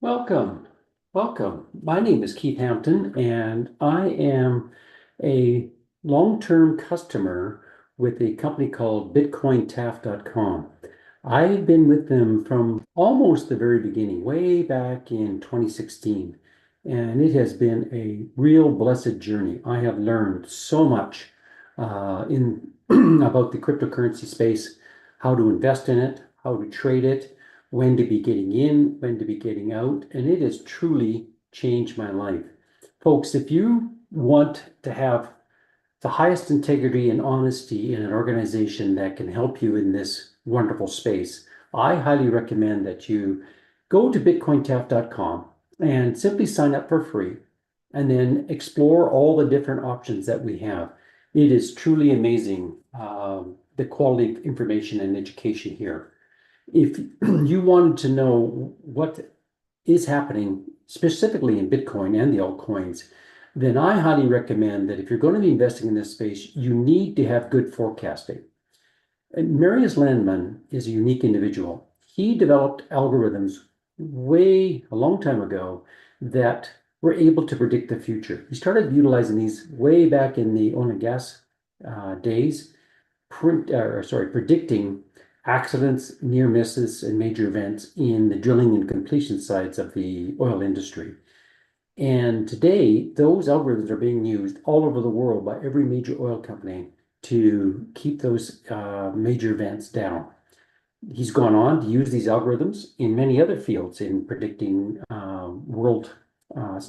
Welcome. Welcome. My name is Keith Hampton, and I am a long-term customer with a company called BitcoinTAF.com. I've been with them from almost the very beginning, way back in 2016, and it has been a real blessed journey. I have learned so much in about the cryptocurrency space, how to invest in it, how to trade it, when to be getting in, when to be getting out, and it has truly changed my life. Folks, if you want to have the highest integrity and honesty in an organization that can help you in this wonderful space, I highly recommend that you go to BitcoinTAF.com and simply sign up for free and then explore all the different options that we have. It is truly amazing, the quality of information and education here. If you wanted to know what is happening specifically in Bitcoin and the altcoins, then I highly recommend that if you're going to be investing in this space, you need to have good forecasting. And Marius Landman is a unique individual. He developed algorithms way a long time ago that were able to predict the future. He started utilizing these way back in the oil and gas days, predicting accidents, near misses, and major events in the drilling and completion sides of the oil industry. And today, those algorithms are being used all over the world by every major oil company to keep those major events down. He's gone on to use these algorithms in many other fields in predicting world uh,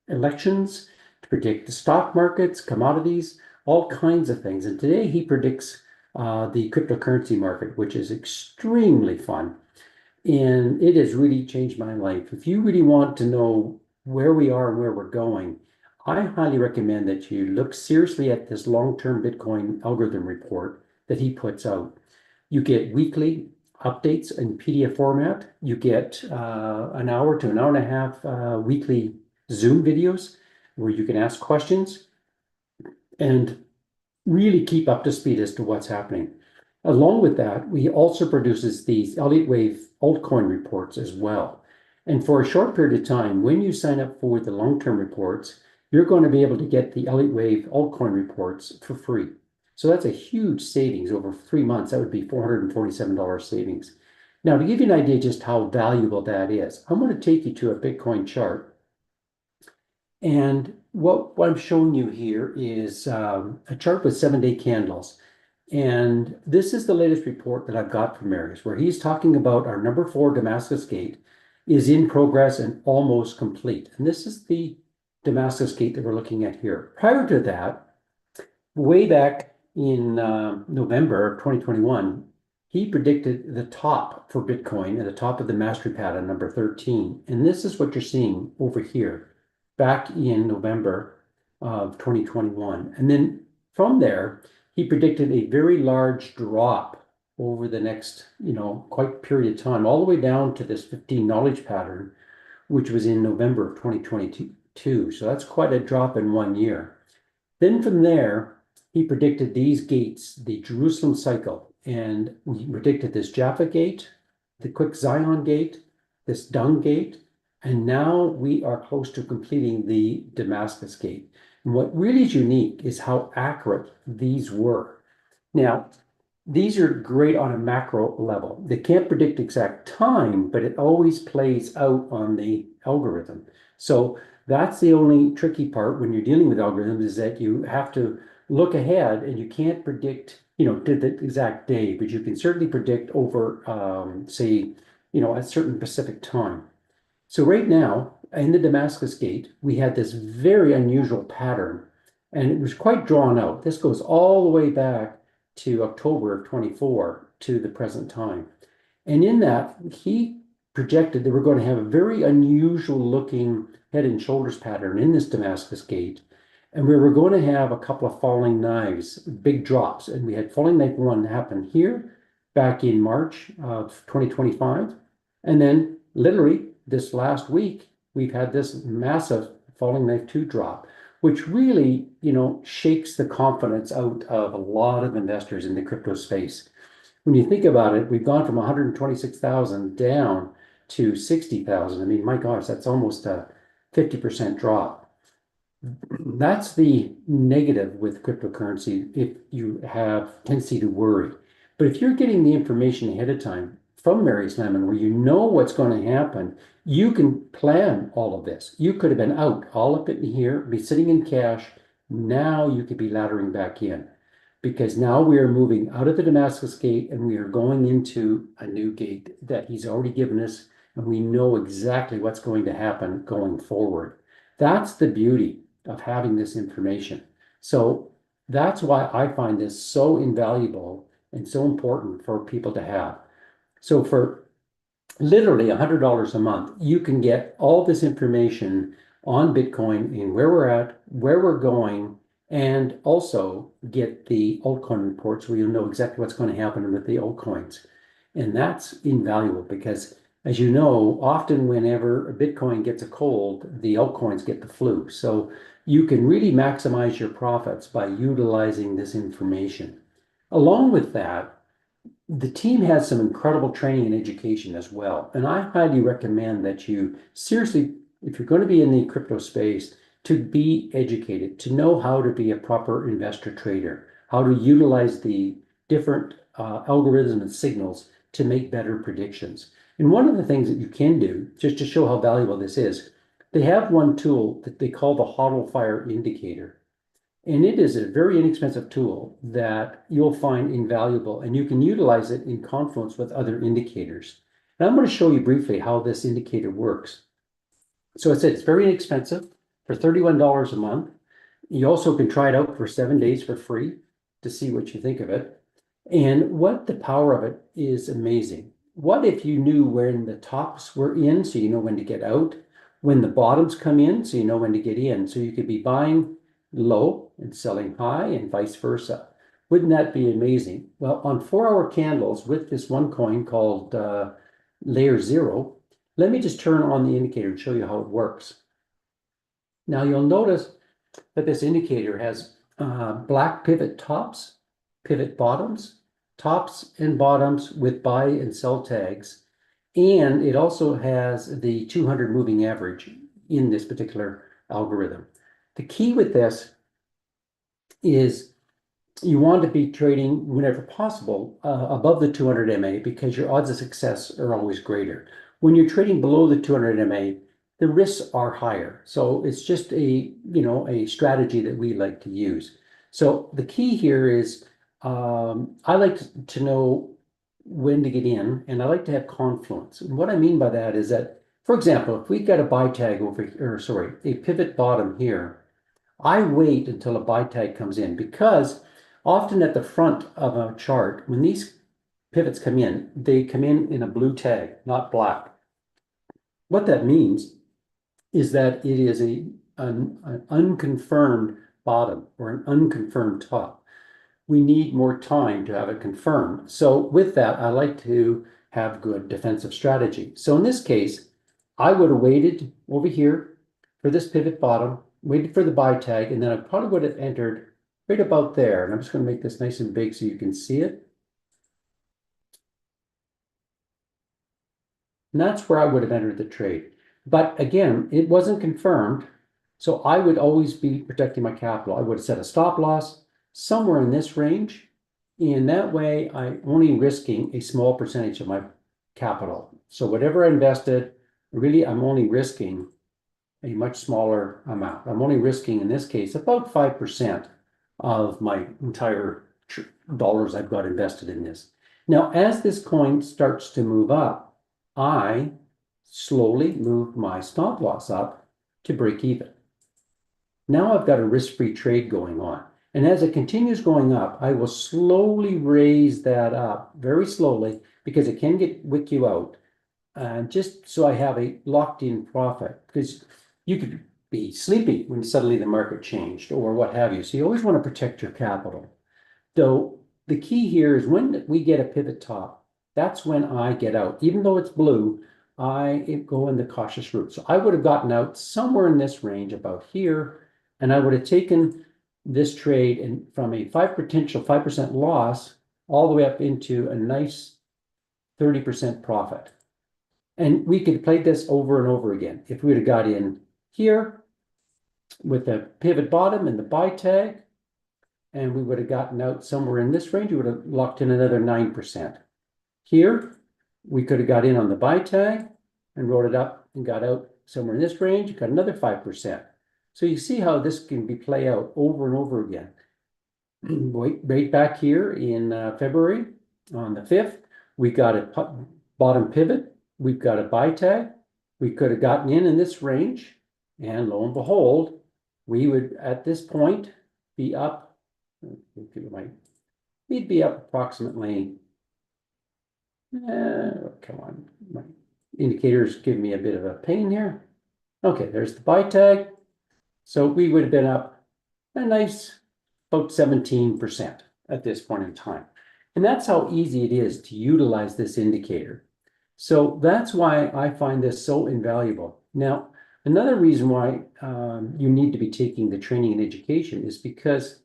elections, to predict the stock markets, commodities, all kinds of things. And today he predicts the cryptocurrency market, which is extremely fun. And it has really changed my life. If you really want to know where we are and where we're going, I highly recommend that you look seriously at this long-term Bitcoin algorithm report that he puts out. You get weekly updates in PDF format. You get an hour to an hour and a half weekly Zoom videos where you can ask questions and really keep up to speed as to what's happening. Along with that, he also produces these Elliott Wave altcoin reports as well. And for a short period of time, when you sign up for the long-term reports, you're going to be able to get the Elliott Wave altcoin reports for free. So that's a huge savings over 3 months. That would be $447 savings. Now, to give you an idea just how valuable that is, I'm going to take you to a Bitcoin chart. And what I'm showing you here is a chart with 7-day candles. And this is the latest report that I've got from Marius, where he's talking about our number 4 Damascus Gate is in progress and almost complete. And this is the Damascus Gate that we're looking at here. Prior to that, way back in November of 2021, he predicted the top for Bitcoin at the top of the mastery pattern, number 13. And this is what you're seeing over here back in November of 2021. And then from there, he predicted a very large drop over the next, quite period of time, all the way down to this 15 knowledge pattern, which was in November of 2022. So that's quite a drop in 1 year. Then from there, he predicted these gates, the Jerusalem cycle, and we predicted this Jaffa gate, the Quick Zion gate, this Dung gate, and now we are close to completing the Damascus gate. And what really is unique is how accurate these were. Now, these are great on a macro level. They can't predict exact time, but it always plays out on the algorithm. So that's the only tricky part when you're dealing with algorithms, is that you have to look ahead and you can't predict, to the exact day, but you can certainly predict over, say, a certain specific time. So right now, in the Damascus Gate, we had this very unusual pattern, and it was quite drawn out. This goes all the way back to October of 24 to the present time. And in that, he projected that we're going to have a very unusual looking head and shoulders pattern in this Damascus Gate. And we were going to have a couple of falling knives, big drops. And we had falling knife 1 happen here back in March of 2025. And then literally this last week, we've had this massive falling knife 2 drop, which really, shakes the confidence out of a lot of investors in the crypto space. When you think about it, we've gone from 126,000 down to 60,000. I mean, my gosh, that's almost a 50% drop. That's the negative with cryptocurrency if you have tendency to worry. But if you're getting the information ahead of time from Mary Slamon, where you know what's going to happen, you can plan all of this. You could have been out all up in here, be sitting in cash. Now you could be laddering back in because now we are moving out of the Damascus gate and we are going into a new gate that he's already given us, and we know exactly what's going to happen going forward. That's the beauty of having this information. So that's why I find this so invaluable and so important for people to have. So for literally $100 a month, you can get all this information on Bitcoin and where we're at, where we're going, and also get the altcoin reports where you'll know exactly what's going to happen with the altcoins. And that's invaluable because, as you know, often whenever Bitcoin gets a cold, the altcoins get the flu. So you can really maximize your profits by utilizing this information. Along with that, the team has some incredible training and education as well. And I highly recommend that you seriously, if you're going to be in the crypto space, to be educated, to know how to be a proper investor trader, how to utilize the different algorithms and signals to make better predictions. And one of the things that you can do, just to show how valuable this is, they have one tool that they call the HODL Fire Indicator. And it is a very inexpensive tool that you'll find invaluable, and you can utilize it in confluence with other indicators. And I'm going to show you briefly how this indicator works. So I said it's very inexpensive for $31 a month. You also can try it out for 7 days for free to see what you think of it. And what the power of it is amazing. What if you knew when the tops were in, so you know when to get out, when the bottoms come in, so you know when to get in. So you could be buying low and selling high and vice versa. Wouldn't that be amazing? Well, on 4-hour candles with this one coin called Layer Zero, let me just turn on the indicator and show you how it works. Now you'll notice that this indicator has black pivot tops, pivot bottoms, tops and bottoms with buy and sell tags. And it also has the 200 moving average in this particular algorithm. The key with this is you want to be trading whenever possible above the 200 MA because your odds of success are always greater. When you're trading below the 200 MA, the risks are higher. So it's just a strategy that we like to use. So the key here is I like to know when to get in, and I like to have confluence. And what I mean by that is that, for example, if we got a buy tag over here, or sorry, a pivot bottom here, I wait until a buy tag comes in because often at the front of a chart, when these pivots come in, they come in a blue tag, not black. What that means is that it is an unconfirmed bottom or an unconfirmed top. We need more time to have it confirmed. So with that, I like to have good defensive strategy. So in this case, I would have waited over here for this pivot bottom, waited for the buy tag, and then I probably would have entered right about there. And I'm just going to make this nice and big so you can see it. And that's where I would have entered the trade. But again, it wasn't confirmed. So I would always be protecting my capital. I would have set a stop loss somewhere in this range. And that way, I'm only risking a small percentage of my capital. So whatever I invested, really, I'm only risking a much smaller amount. I'm only risking, in this case, about 5% of my entire dollars I've got invested in this. Now, as this coin starts to move up, I slowly move my stop loss up to break even. Now I've got a risk-free trade going on. And as it continues going up, I will slowly raise that up, very slowly, because it can wick you out. Just so I have a locked-in profit, because you could be sleepy when suddenly the market changed or what have you. So you always want to protect your capital. So the key here is when we get a pivot top, that's when I get out. Even though it's blue, I go in the cautious route. So I would have gotten out somewhere in this range about here, and I would have taken this trade and from a potential 5% loss all the way up into a nice 30% profit. And we could play this over and over again. If we would have got in here with a pivot bottom and the buy tag, and we would have gotten out somewhere in this range, we would have locked in another 9%. Here, we could have got in on the buy tag and wrote it up and got out somewhere in this range, got another 5%. So you see how this can be play out over and over again. Right back here in February on the 5th, we got a bottom pivot. We've got a buy tag. We could have gotten in this range, and lo and behold, we would at this point be up. We'd be up approximately. Come on, my indicators give me a bit of a pain here. Okay, there's the buy tag. So we would have been up a nice about 17% at this point in time. And that's how easy it is to utilize this indicator. So that's why I find this so invaluable. Now, another reason why you need to be taking the training and education is because,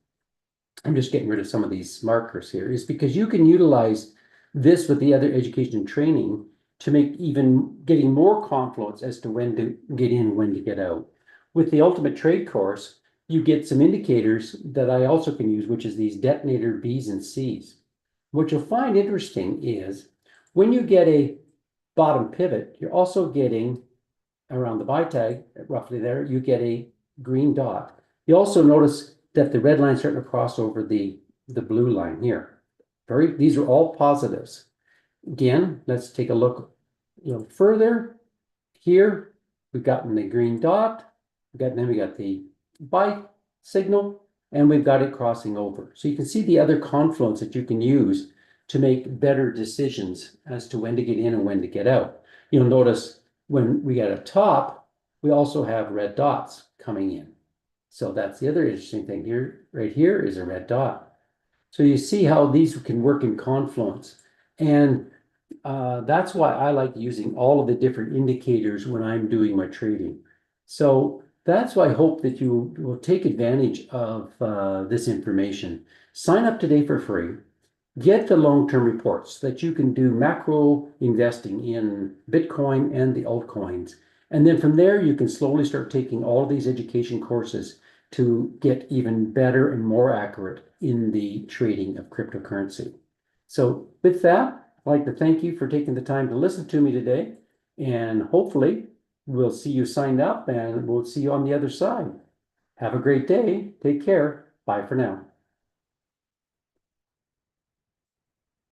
I'm just getting rid of some of these markers here, is because you can utilize this with the other education and training to make even getting more confluence as to when to get in, when to get out. With the Ultimate Trade course, you get some indicators that I also can use, which is these detonator B's and C's. What you'll find interesting is when you get a bottom pivot, you're also getting around the buy tag, roughly there, you get a green dot. You also notice that the red line starting to cross over the blue line here. These are all positives. Again, let's take a look a little further. Here, we've gotten the green dot. Then we got the buy signal, and we've got it crossing over. So you can see the other confluence that you can use to make better decisions as to when to get in and when to get out. You'll notice when we get a top, we also have red dots coming in. So that's the other interesting thing here. Right here is a red dot. So you see how these can work in confluence. And that's why I like using all of the different indicators when I'm doing my trading. So that's why I hope that you will take advantage of this information. Sign up today for free. Get the long-term reports so that you can do macro investing in Bitcoin and the altcoins. And then from there, you can slowly start taking all of these education courses to get even better and more accurate in the trading of cryptocurrency. So with that, I'd like to thank you for taking the time to listen to me today. And hopefully we'll see you signed up and we'll see you on the other side. Have a great day. Take care. Bye for now.